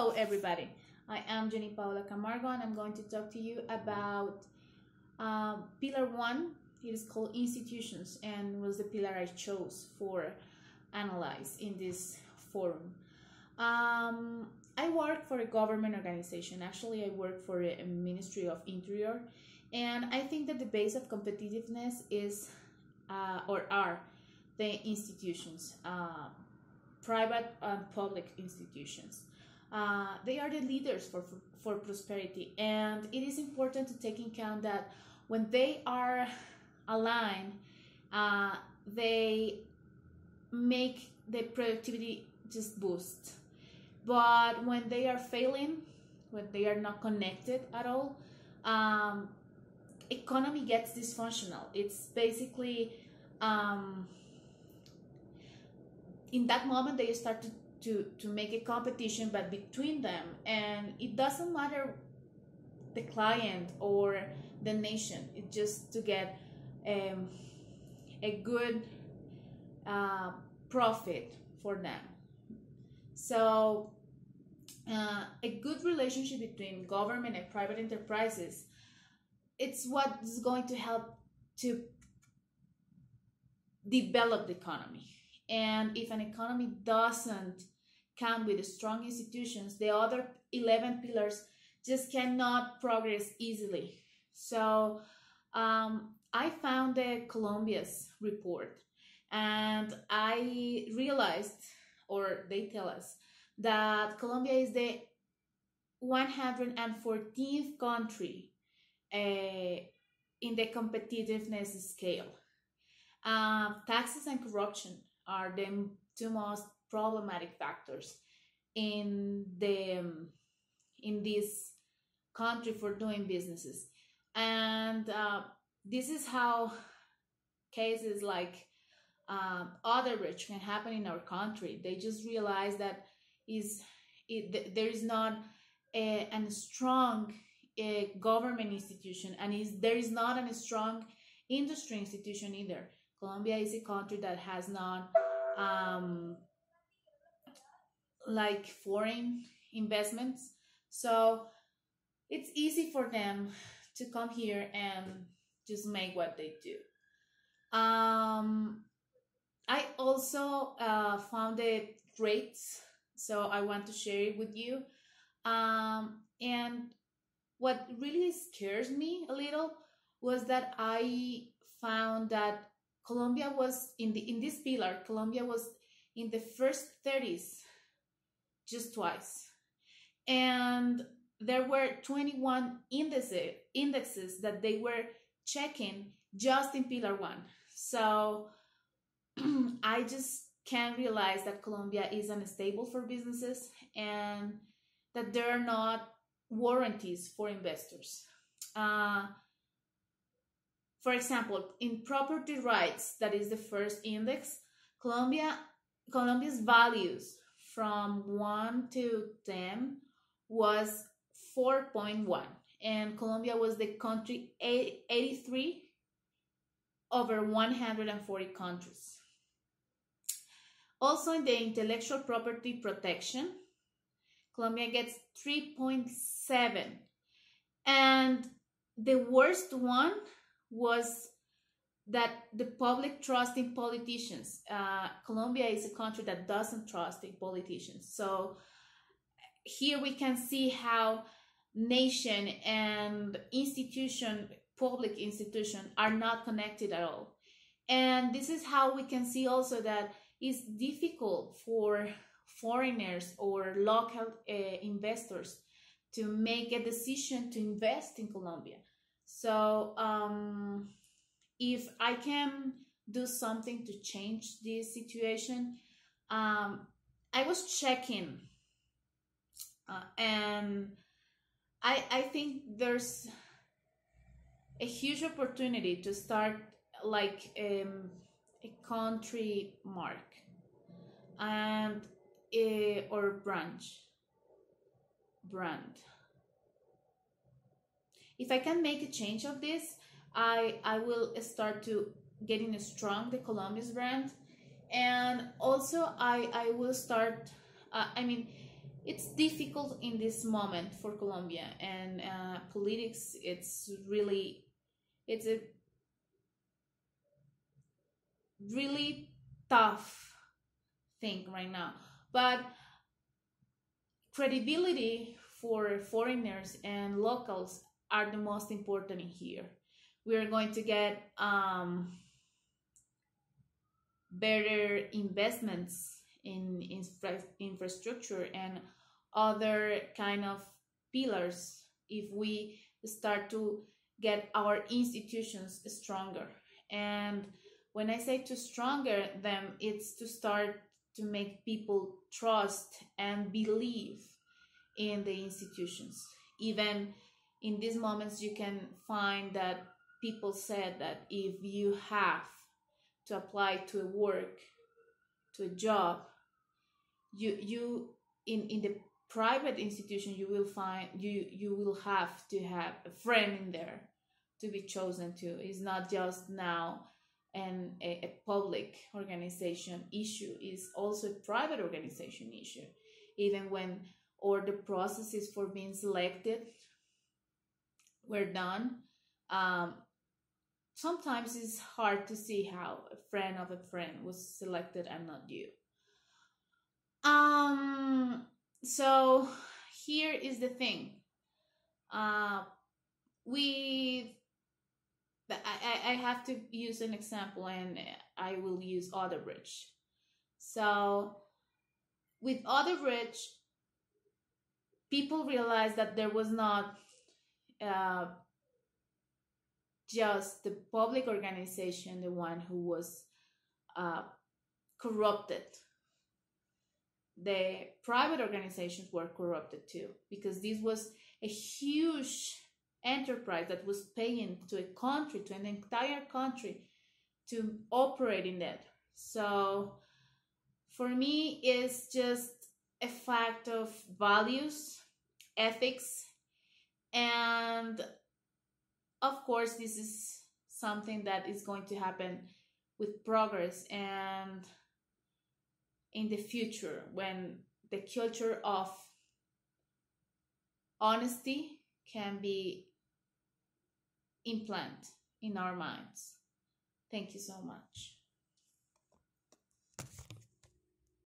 Hello, everybody. I am Jenny Paula Camargo, and I'm going to talk to you about Pillar 1. It is called Institutions, and was the pillar I chose for analyze in this forum. I work for a government organization. Actually, I work for a Ministry of Interior, and I think that the base of competitiveness is or are the institutions, private and public institutions. They are the leaders for prosperity, and it is important to take in account that when they are aligned, they make the productivity just boost. But when they are failing, when they are not connected at all, economy gets dysfunctional. It's basically in that moment they start to make a competition, but between them, and it doesn't matter the client or the nation. It's just to get a good profit for them. So a good relationship between government and private enterprises, it's what is going to help to develop the economy. And if an economy doesn't come with strong institutions, the other 11 pillars just cannot progress easily. So I found the Colombia's report, and I realized, or they tell us, that Colombia is the 114th country in the competitiveness scale. Taxes and corruption are the two most problematic factors in this country for doing businesses, and this is how cases like Odebrecht can happen in our country. They just realize that there is not a strong government institution, and there is not a strong industry institution either. Colombia is a country that has not like foreign investments, so it's easy for them to come here and just make what they do. I also found it great, so I want to share it with you. And what really scares me a little was that I found that Colombia was in this pillar. Colombia was in the first 30s just twice, and there were 21 indexes that they were checking just in pillar 1. So I just can realize that Colombia is unstable for businesses, and that there are not warranties for investors. For example, in property rights, that is the first index, Colombia's values from 1 to 10 was 4.1, and Colombia was the country 83 over 140 countries. Also, in the intellectual property protection, Colombia gets 3.7, and the worst one was that the public trust in politicians. Colombia is a country that doesn't trust in politicians. So here we can see how nation and institution, public institution, are not connected at all. And this is how we can see also that it's difficult for foreigners or local investors to make a decision to invest in Colombia. So if I can do something to change this situation, I was checking, and I think there's a huge opportunity to start like a country mark and or brand. If I can make a change of this, I will start to getting strong the Colombia's brand, and also I will start. I mean, it's difficult in this moment for Colombia, and politics, it's a really tough thing right now. But credibility for foreigners and locals are the most important in here. We are going to get better investments in infrastructure and other kind of pillars if we start to get our institutions stronger. And when I say to stronger them, it's to start to make people trust and believe in the institutions. Even in these moments, you can find that people said that if you have to apply to a work, to a job, you in the private institution, you will find you will have to have a friend in there to be chosen to. It's not just now a public organization issue, is also a private organization issue. Even when or the processes for being selected were done, sometimes it's hard to see how a friend of a friend was selected and not you. So here is the thing. We I have to use an example, and I will use Otherbridge. So with Otherbridge, people realized that there was not uh, just the public organization, the one who was corrupted. The private organizations were corrupted too, because this was a huge enterprise that was paying to a country, to an entire country, to operate in that. So for me, it's just a fact of values, ethics, and of course, this is something that is going to happen with progress and in the future, when the culture of honesty can be implanted in our minds. Thank you so much.